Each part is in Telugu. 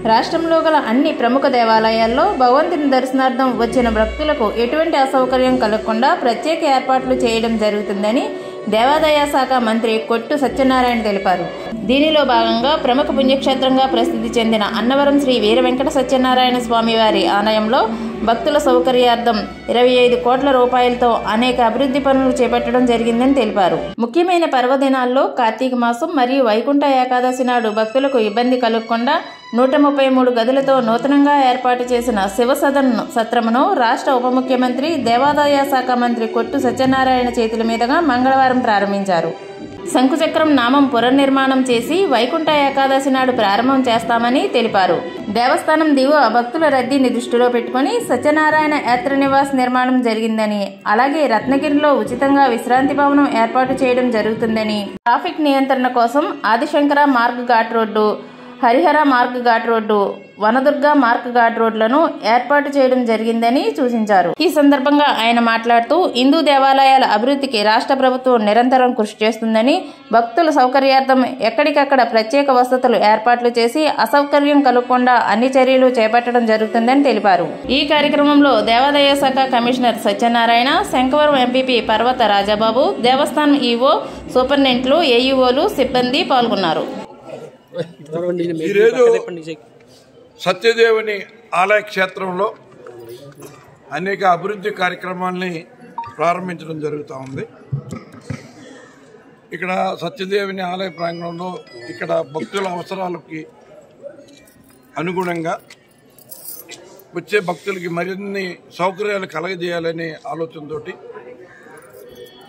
రాష్ట్రంలో గల అన్ని ప్రముఖ దేవాలయాల్లో భగవంతుని దర్శనార్థం వచ్చిన భక్తులకు ఎటువంటి అసౌకర్యం కలగకుండా ప్రత్యేక ఏర్పాట్లు చేయడం జరుగుతుందని దేవాదాయ శాఖ మంత్రి కొట్టు సత్యనారాయణ తెలిపారు. దీనిలో భాగంగా ప్రముఖ పుణ్యక్షేత్రంగా ప్రసిద్ధి చెందిన అన్నవరం శ్రీ వీర వెంకట సత్యనారాయణ స్వామివారి ఆలయంలో భక్తుల సౌకర్యార్థం 25 కోట్ల రూపాయలతో అనేక అభివృద్ధి పనులు చేపట్టడం జరిగిందని తెలిపారు. ముఖ్యమైన పర్వదినాల్లో కార్తీక మాసం మరియు వైకుంఠ ఏకాదశి నాడు భక్తులకు ఇబ్బంది కలగకుండా 133 గదులతో నూతనంగా ఏర్పాటు చేసిన శివసదన్ సత్రమును రాష్ట్ర ఉప ముఖ్యమంత్రి దేవాదాయ శాఖ మంత్రి కొట్టు సత్యనారాయణ చేతుల మీదుగా మంగళవారం ప్రారంభించారు. శంకుచక్రం నామం పునర్నిర్మాణం చేసి వైకుంఠ ఏకాదశి నాడు ప్రారంభం చేస్తామని తెలిపారు. దేవస్థానం దిగువ భక్తుల రద్దీని దృష్టిలో పెట్టుకుని సత్యనారాయణ యాత్ర నివాస్ నిర్మాణం జరిగిందని, అలాగే రత్నగిరిలో ఉచితంగా విశ్రాంతి భవనం ఏర్పాటు చేయడం జరుగుతుందని, ట్రాఫిక్ నియంత్రణ కోసం ఆదిశంకర మార్గ్ ఘాట్ రోడ్డు, హరిహర మార్గ్ ఘాట్ రోడ్డు, వనదుర్గ మార్గ్ ఘాట్ రోడ్లను ఏర్పాటు చేయడం జరిగిందని సూచించారు. ఈ సందర్భంగా ఆయన మాట్లాడుతూ హిందూ దేవాలయాల అభివృద్ధికి రాష్ట్ర ప్రభుత్వం నిరంతరం కృషి చేస్తుందని, భక్తుల సౌకర్యార్థం ఎక్కడికక్కడ ప్రత్యేక వసతులు ఏర్పాట్లు చేసి అసౌకర్యం కలగకుండా అన్ని చర్యలు చేపట్టడం జరుగుతుందని తెలిపారు. ఈ కార్యక్రమంలో దేవాదాయ శాఖ కమిషనర్ సత్యనారాయణ, శంకవరం ఎంపీపీ పర్వత రాజాబాబు, దేవస్థానం ఈవో, సూపరింటెండెంట్లు, ఏఈఓలు, సిబ్బంది పాల్గొన్నారు. ఈరోజు సత్యదేవుని ఆలయ క్షేత్రంలో అనేక అభివృద్ధి కార్యక్రమాల్ని ప్రారంభించడం జరుగుతూ ఉంది. ఇక్కడ సత్యదేవుని ఆలయ ప్రాంగణంలో ఇక్కడ భక్తుల అవసరాలకి అనుగుణంగా వచ్చే భక్తులకి మరిన్ని సౌకర్యాలు కలగజేయాలనే ఆలోచనతో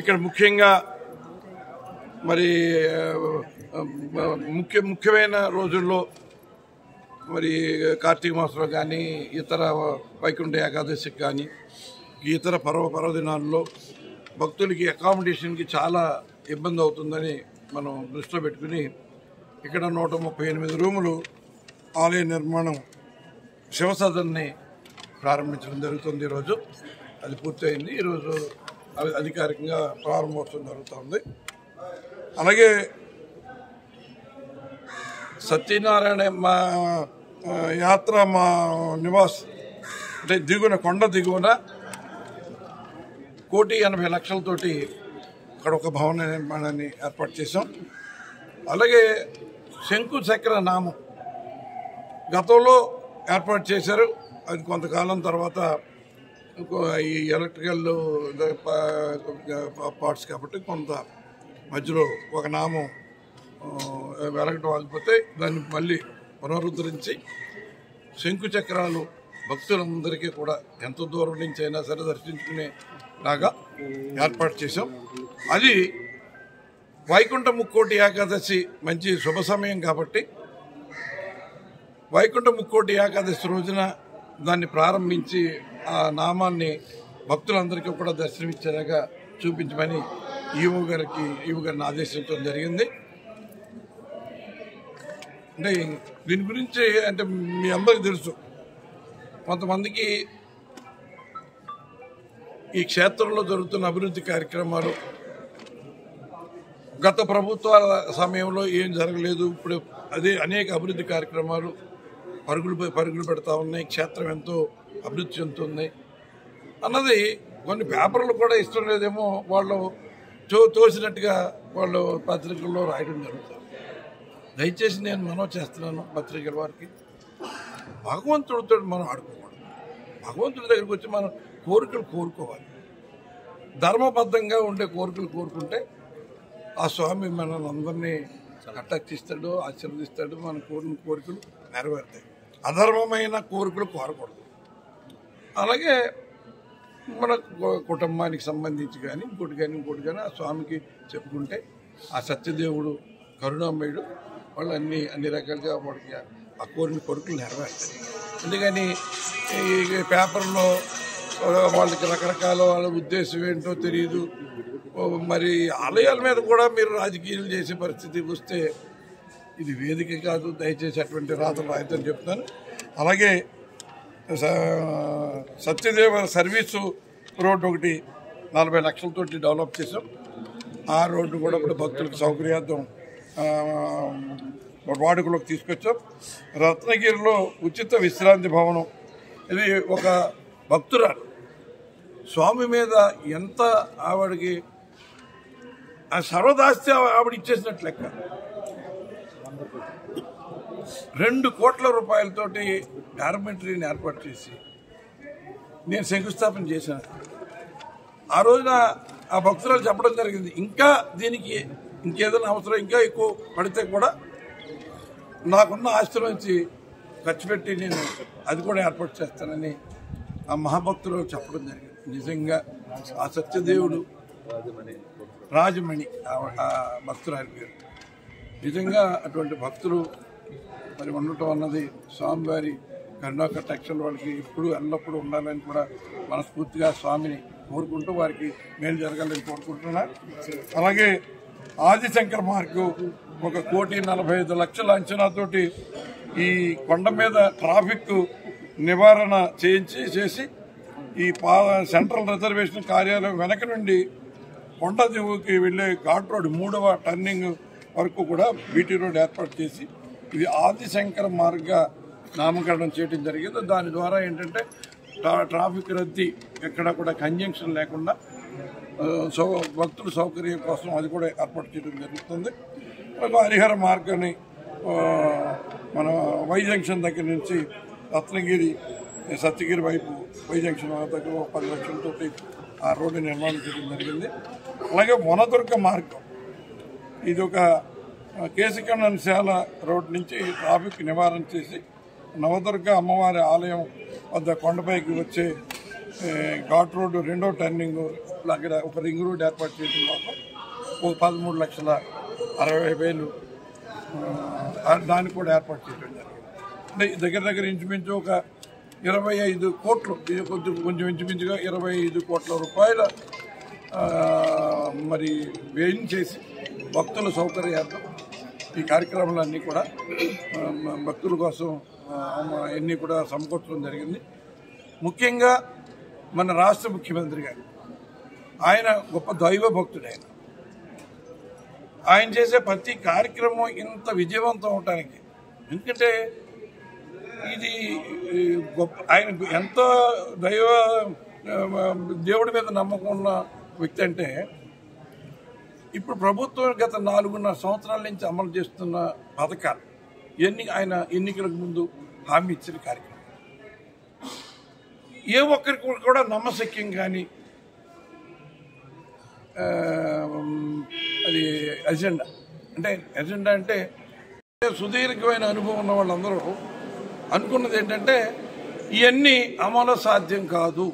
ఇక్కడ ముఖ్యంగా మరి ముఖ్యమైన రోజుల్లో మరి కార్తీక మాసంలో కానీ ఇతర వైకుంఠ ఏకాదశికి కానీ ఇతర పర్వదినాల్లో భక్తులకి అకామిడేషన్కి చాలా ఇబ్బంది అవుతుందని మనం దృష్టిలో పెట్టుకుని ఇక్కడ 138 రూములు ఆలయ నిర్మాణం శివసదన్ని ప్రారంభించడం జరుగుతుంది. ఈరోజు అది పూర్తయింది. ఈరోజు అధికారికంగా ప్రారంభోత్సవం జరుగుతుంది. అలాగే సత్యనారాయణ మా యాత్ర మా నివాస్ అంటే దిగువన కొండ దిగువన 1,80,00,000తోటి అక్కడ ఒక భవన నిర్మాణాన్ని ఏర్పాటు చేసాం. అలాగే శంకుచక్ర నామం గతంలో ఏర్పాటు చేశారు. అది కొంతకాలం తర్వాత ఈ ఎలక్ట్రికల్ పార్ట్స్ కాబట్టి కొంత మధ్యలో ఒక నామం వెలగటం ఆగిపోతే దాన్ని మళ్ళీ పునరుద్ధరించి శంకుచక్రాలు భక్తులందరికీ కూడా ఎంత దూరం నుంచి అయినా సరే దర్శించుకునేలాగా ఏర్పాటు చేశాం. అది వైకుంఠ ముక్కోటి ఏకాదశి మంచి శుభ సమయం కాబట్టి వైకుంఠ ముక్కోటి ఏకాదశి రోజున దాన్ని ప్రారంభించి ఆ నామాన్ని భక్తులందరికీ కూడా దర్శనమిచ్చేలాగా చూపించమని ఈవో గారిని ఆదేశించడం జరిగింది. అంటే దీని గురించి అంటే మీ అందరికీ తెలుసు, కొంతమందికి ఈ క్షేత్రంలో జరుగుతున్న అభివృద్ధి కార్యక్రమాలు గత ప్రభుత్వాల సమయంలో ఏం జరగలేదు, ఇప్పుడు అదే అనేక అభివృద్ధి కార్యక్రమాలు పరుగులు పెడతా ఉన్నాయి, క్షేత్రం ఎంతో అభివృద్ధి చెందుతుంది అన్నది కొన్ని పేపర్లు కూడా ఇష్టం లేదేమో వాళ్ళు తోసినట్టుగా వాళ్ళు పత్రికల్లో రాయడం జరుగుతుంది. దయచేసి నేను మనవి చేస్తున్నాను పత్రికల వారికి, భగవంతుడితో మనం ఆడుకోకూడదు. భగవంతుడి దగ్గరికి వచ్చి మనం కోరికలు కోరుకోవాలి. ధర్మబద్ధంగా ఉండే కోరికలు కోరుకుంటే ఆ స్వామి మనల్ని అందరినీ కటాక్షిస్తాడు, ఆశీర్వదిస్తాడు, మన కోరిన కోరికలు నెరవేరుతాయి. అధర్మమైన కోరికలు కోరకూడదు. అలాగే మన కుటుంబానికి సంబంధించి కానీ ఇంకోటి కానీ ఆ స్వామికి చెప్పుకుంటే ఆ సత్యదేవుడు కరుణామయుడు వాళ్ళు అన్ని రకాలుగా వాడికి ఆ కోరిన కోరికలు నెరవేరుతాయి. అందుకని ఈ పేపర్లో వాళ్ళకి రకరకాల వాళ్ళ ఉద్దేశం ఏంటో తెలియదు. మరి ఆలయాల మీద కూడా మీరు రాజకీయాలు చేసే పరిస్థితి వస్తే ఇది వేదిక కాదు. దయచేసి అటువంటి రాతలు రాయొద్దని చెప్తాను. అలాగే సత్యదేవ సర్వీసు రోడ్డు ఒకటి 40 లక్షలతోటి డెవలప్ చేసాం. ఆ రోడ్డు కూడా ఇప్పుడు భక్తులకు సౌకర్యార్థం వాడుకలోకి తీసుకొచ్చాం. రత్నగిరిలో ఉచిత విశ్రాంతి భవనం, ఇది ఒక భక్తురాలు స్వామి మీద ఎంత ఆవిడకి ఆ సర్వదాస్తి ఆవిడ ఇచ్చేసినట్లు లెక్క. 2 కోట్ల రూపాయలతోటి డార్మెంటరీని ఏర్పాటు చేసి నేను శంకుస్థాపన చేశాను. ఆ రోజున ఆ భక్తురాలు చెప్పడం జరిగింది, ఇంకా దీనికి ఇంకేదైనా అవసరం ఇంకా ఎక్కువ పడితే కూడా నాకున్న ఆస్తి నుంచి ఖర్చు పెట్టి నేను అది కూడా ఏర్పాటు చేస్తానని ఆ మహాభక్తులు చెప్పడం జరిగింది. నిజంగా ఆ సత్యదేవుడు రాజమణి ఆ భక్తురాలి పేరు. నిజంగా అటువంటి భక్తులు మరి ఉండటం అన్నది స్వామివారి కరుణా కటాక్షలు వాళ్ళకి ఎప్పుడు ఎల్లప్పుడూ ఉండాలని కూడా మనస్ఫూర్తిగా స్వామిని కోరుకుంటూ వారికి మేలు జరగాలని కోరుకుంటున్నా. అలాగే ఆదిశంకర మార్గం 1,45,00,000 అంచనాతోటి ఈ కొండ మీద ట్రాఫిక్ నివారణ చేసి ఈ సెంట్రల్ రిజర్వేషన్ కార్యాలయం వెనక నుండి కొండ దిగువకి వెళ్లే ఘాట్ రోడ్ 3వ టర్నింగ్ వరకు కూడా బీటీ రోడ్ ఏర్పాటు చేసి ఇది ఆదిశంకర మార్గ నామకరణం చేయడం జరిగింది. దాని ద్వారా ఏంటంటే ట్రాఫిక్ రద్దీ ఎక్కడ కూడా కంజంక్షన్ లేకుండా భక్తుల సౌకర్యం కోసం అది కూడా ఏర్పాటు చేయడం జరుగుతుంది. హరిహర మార్గాన్ని మన వై జంక్షన్ దగ్గర నుంచి రత్నగిరి సత్యగిరి వైపు వై జంక్షన్ దగ్గర 10 లక్షలతో ఆ రోడ్డు నిర్మాణం చేయడం జరిగింది. అలాగే వనదుర్గ మార్గం, ఇది ఒక కేశకన్నశాల రోడ్ నుంచి ట్రాఫిక్ నివారణ చేసి నవదుర్గ అమ్మవారి ఆలయం వద్ద కొండపైకి వచ్చే ఘాట్ రోడ్డు 2వ టర్నింగ్ దగ్గర ఒక రింగ్ రోడ్ ఏర్పాటు చేయడం కోసం 13,60,60,000 దానికి కూడా ఏర్పాటు చేయడం జరిగింది. అంటే దగ్గర ఇంచుమించు ఒక 25 కోట్లు, కొంచెం ఇంచుమించుగా 25 కోట్ల రూపాయల మరి వ్యయం చేసి భక్తుల సౌకర్యార్థం ఈ కార్యక్రమాలన్నీ కూడా భక్తుల కోసం అన్నీ కూడా సమకూర్చడం జరిగింది. ముఖ్యంగా మన రాష్ట్ర ముఖ్యమంత్రి గారు, ఆయన గొప్ప దైవ భక్తుడు. ఆయన చేసే ప్రతి కార్యక్రమం ఇంత విజయవంతం అవటానికి, ఎందుకంటే ఇది గొప్ప, ఆయన ఎంతో దేవుడి మీద నమ్మకం ఉన్న వ్యక్తి. అంటే ఇప్పుడు ప్రభుత్వం గత 4.5 సంవత్సరాల నుంచి అమలు చేస్తున్న పథకాలు ఆయన ఎన్నికలకు ముందు హామీ ఇచ్చిన కార్యక్రమం ఏ ఒక్కరికి కూడా నమ్మశక్యం కానీ అది ఎజెండా అంటే సుదీర్ఘమైన అనుభవం ఉన్న వాళ్ళందరూ అనుకున్నది ఏంటంటే ఇవన్నీ అమలు సాధ్యం కాదు,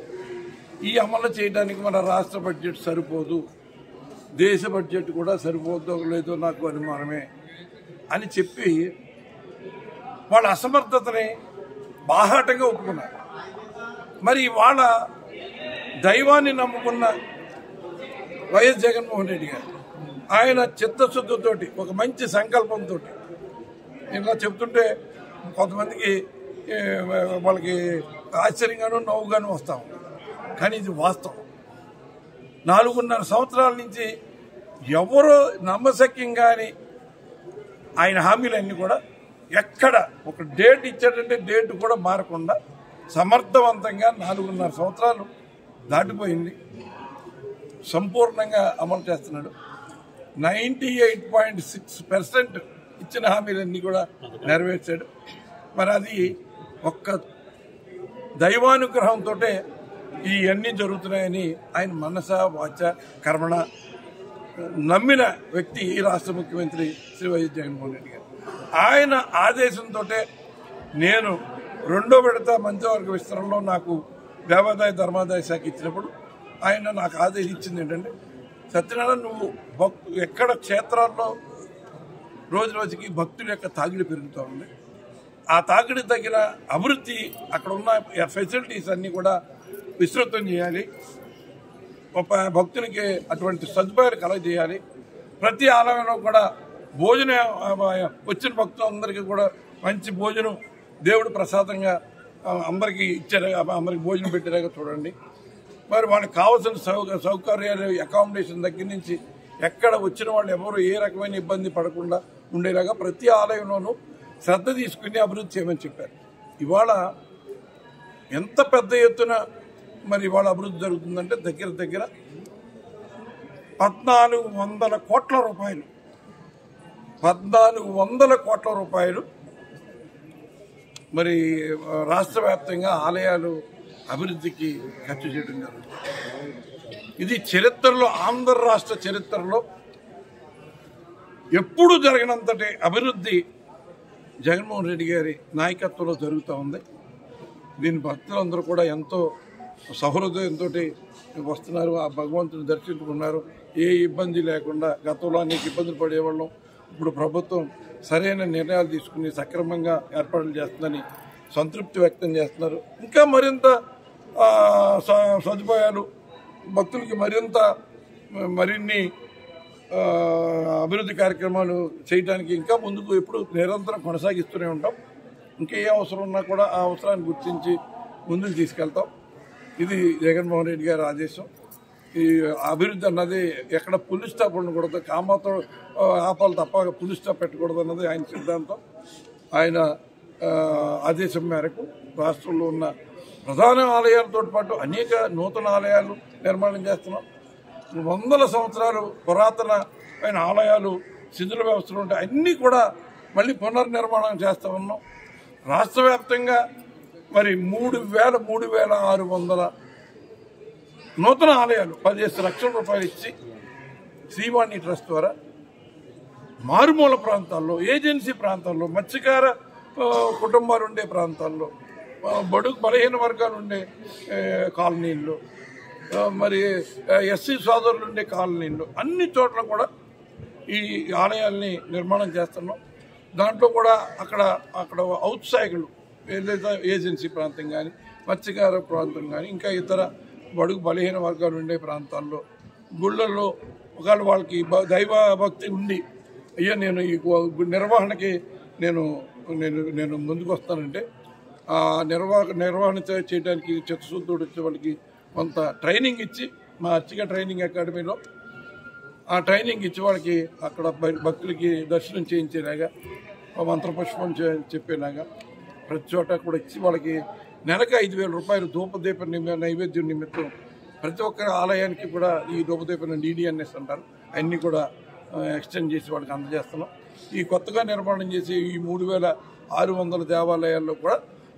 ఈ అమలు చేయడానికి మన రాష్ట్ర బడ్జెట్ సరిపోదు, దేశ బడ్జెట్ కూడా సరిపోదో లేదో నాకు అనుమానమే అని చెప్పి వాళ్ళ అసమర్థతని బాహాటంగా ఒప్పుకున్నారు. మరి వాళ్ళ దైవాన్ని నమ్ముకున్న వైఎస్ జగన్మోహన్ రెడ్డి గారు ఆయన చిత్తశుద్ధితోటి ఒక మంచి సంకల్పంతో ఇలా చెప్తుంటే కొంతమందికి వాళ్ళకి ఆశ్చర్యంగానూ నవ్వుగాను వస్తాం, కానీ ఇది వాస్తవం. 4.5 సంవత్సరాల నుంచి ఎవరో నమ్మశక్యం కానీ ఆయన హామీలన్నీ కూడా ఎక్కడ ఒక డేట్ ఇచ్చాడంటే డేట్ కూడా మారకుండా సమర్థవంతంగా 4.5 సంవత్సరాలు దాటిపోయింది, సంపూర్ణంగా అమలు చేస్తున్నాడు. 98.6% ఇచ్చిన హామీలన్నీ కూడా నెరవేర్చాడు. మరి అది ఒక్క దైవానుగ్రహంతో ఇవన్నీ జరుగుతున్నాయని ఆయన మనస వాచ కర్మణ నమ్మిన వ్యక్తి ఈ రాష్ట్ర ముఖ్యమంత్రి శ్రీ వైఎస్ జగన్మోహన్ రెడ్డి గారు. ఆయన ఆదేశంతో నేను 2వ విడత మంత్రివర్గ విస్తరణలో నాకు దేవాదాయ ధర్మాదాయ శాఖ ఇచ్చినప్పుడు ఆయన నాకు ఆదేశించింది ఏంటంటే, సత్యనారాయణ నువ్వు ఎక్కడ క్షేత్రాల్లో రోజు రోజుకి భక్తుల యొక్క తాగిడి పెరుగుతూ ఉంది, ఆ తాగిడి తగిన అభివృద్ధి అక్కడ ఉన్న ఫెసిలిటీస్ అన్నీ కూడా విస్తృతం చేయాలి, భక్తులకి అటువంటి సదుపాయాలు కలగజేయాలి, ప్రతి ఆలయంలో కూడా భోజనం వచ్చిన భక్తులందరికీ కూడా మంచి భోజనం దేవుడు ప్రసాదంగా అందరికీ ఇచ్చేలాగా అందరికి భోజనం పెట్టేలాగా చూడండి. మరి వాళ్ళకి కావాల్సిన సౌకర్యాలు అకామిడేషన్ దగ్గర నుంచి ఎక్కడ వచ్చిన వాళ్ళు ఎవరు ఏ రకమైన ఇబ్బంది పడకుండా ఉండేలాగా ప్రతి ఆలయంలోనూ శ్రద్ధ తీసుకుని అభివృద్ధి చేయమని చెప్పారు. ఇవాళ ఎంత పెద్ద ఎత్తున మరి ఇవాళ అభివృద్ధి జరుగుతుందంటే దగ్గర దగ్గర 1400 కోట్ల రూపాయలు 1400 కోట్ల రూపాయలు మరి రాష్ట్ర వ్యాప్తంగా ఆలయాలు అభివృద్ధికి ఖర్చు చేయడం జరుగుతుంది. ఇది చరిత్రలో, ఆంధ్ర రాష్ట్ర చరిత్రలో ఎప్పుడు జరగనంతటి అభివృద్ధి జగన్మోహన్ రెడ్డి గారి నాయకత్వంలో జరుగుతూ ఉంది. దీని భక్తులందరూ కూడా ఎంతో సహృదయంతో వస్తున్నారు, ఆ భగవంతుని దర్శించుకున్నారు. ఏ ఇబ్బంది లేకుండా గతంలో అనేక ఇబ్బందులు పడేవాళ్ళం, ఇప్పుడు ప్రభుత్వం సరైన నిర్ణయాలు తీసుకుని సక్రమంగా ఏర్పాట్లు చేస్తుందని సంతృప్తి వ్యక్తం చేస్తున్నారు. ఇంకా మరింత సదుపాయాలు భక్తులకి మరిన్ని అభివృద్ధి కార్యక్రమాలు చేయడానికి ఇంకా ముందుకు ఎప్పుడు నిరంతరం కొనసాగిస్తూనే ఉంటాం. ఇంకా ఏ అవసరం ఉన్నా కూడా ఆ అవసరాన్ని గుర్తించి ముందుకు తీసుకెళ్తాం. ఇది జగన్మోహన్ రెడ్డి గారి ఆదేశం. ఈ అభివృద్ధి అన్నది ఎక్కడ పులి స్టాప్ ఉండకూడదు, కామాతో ఆపాలి తప్ప పులి స్టాప్ పెట్టకూడదు అన్నది ఆయన సిద్ధాంతం. ఆయన ఆదేశం మేరకు రాష్ట్రంలో ఉన్న ప్రధాన ఆలయాలతో పాటు అనేక నూతన ఆలయాలు నిర్మాణం చేస్తున్నాం. 100 సంవత్సరాలు పురాతనమైన ఆలయాలు శిథిల వ్యవస్థలు ఉంటాయి, అన్నీ కూడా మళ్ళీ పునర్నిర్మాణం చేస్తూ ఉన్నాం. రాష్ట్ర వ్యాప్తంగా మరి 3,600 నూతన ఆలయాలు 15 లక్షల రూపాయలు ఇచ్చి శ్రీవాణి ట్రస్ట్ ద్వారా మారుమూల ప్రాంతాల్లో, ఏజెన్సీ ప్రాంతాల్లో, మత్స్యకార కుటుంబాలు ఉండే ప్రాంతాల్లో, బడుగు బలహీన వర్గాలు ఉండే కాలనీల్లో, మరి ఎస్సీ సోదరులు ఉండే కాలనీల్లో అన్ని చోట్ల కూడా ఈ ఆలయాల్ని నిర్మాణం చేస్తున్నాం. దాంట్లో కూడా అక్కడ ఔత్సాహికులు ఏదైతే ఏజెన్సీ ప్రాంతం కానీ, మత్స్యకార ప్రాంతం కానీ, ఇంకా ఇతర బడుగు బలహీన వర్గాలు ఉండే ప్రాంతాల్లో గుళ్ళల్లో ఒకవేళ వాళ్ళకి దైవ భక్తి ఉండి అయ్యా నేను ఈ నిర్వహణకి నేను ముందుకు వస్తానంటే ఆ నిర్వహణ చేయడానికి చిత్తశుద్ధుడు వచ్చే వాళ్ళకి కొంత ట్రైనింగ్ ఇచ్చి, మా అర్చక ట్రైనింగ్ అకాడమీలో ఆ ట్రైనింగ్ ఇచ్చి వాళ్ళకి అక్కడ భక్తులకి దర్శనం చేయించేలాగా, మంత్రపుష్పం చెప్పేలాగా ప్రతి చోట కూడా ఇచ్చి వాళ్ళకి నెలకు 5,000 రూపాయలు ధూపదీప నైవేద్యం నిమిత్తం ప్రతి ఒక్క ఆలయానికి కూడా ఈ ధూపదీప DDNS అంటారు, అన్నీ కూడా ఎక్స్టెండ్ చేసి వాళ్ళకి అందజేస్తున్నాం. ఈ కొత్తగా నిర్మాణం చేసి ఈ 3,600 దేవాలయాల్లో కూడా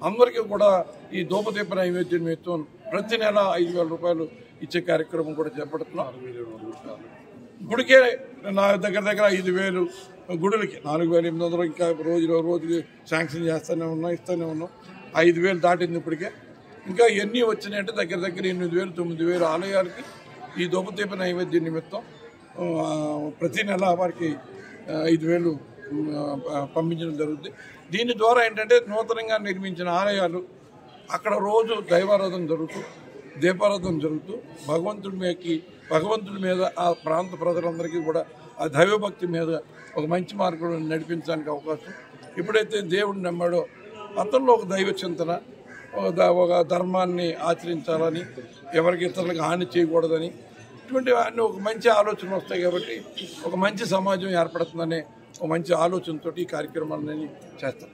అందరికీ కూడా ఈ ధూపదీప నైవేద్యం నిమిత్తం ప్రతి నెల 5,000 రూపాయలు ఇచ్చే కార్యక్రమం కూడా చేపడుతున్నాం. గుడికే నా దగ్గర 5,000 గుడులకి 4,800 ఇంకా రోజుకి శాంక్షన్ చేస్తూనే ఇస్తూనే ఉన్నాం. 5,000 దాటింది ఇప్పటికే. ఇంకా ఎన్ని వచ్చినాయంటే దగ్గర 8,000, 9,000 ఆలయాలకి ఈ ధూపదీప నైవేద్యం నిమిత్తం ప్రతి నెల వారికి 5,000 పంపించడం జరుగుతుంది. దీని ద్వారా ఏంటంటే నూతనంగా నిర్మించిన ఆలయాలు అక్కడ రోజు దైవారాధన జరుగుతూ, దీపారాధన జరుగుతూ భగవంతుడి మీద ఆ ప్రాంత ప్రజలందరికీ కూడా ఆ దైవభక్తి మీద ఒక మంచి మార్గంలో నడిపించడానికి అవకాశం. ఎప్పుడైతే దేవుడిని నమ్మాడో అతనిలో ఒక దైవ చింతన, ఒక ధర్మాన్ని ఆచరించాలని, ఎవరికి ఇతరులకు హాని చేయకూడదని, ఇటువంటి అన్ని ఒక మంచి ఆలోచనలు వస్తాయి. కాబట్టి ఒక మంచి సమాజం ఏర్పడుతుందనే ఒక మంచి ఆలోచనతో ఈ కార్యక్రమాలని చేస్తాం.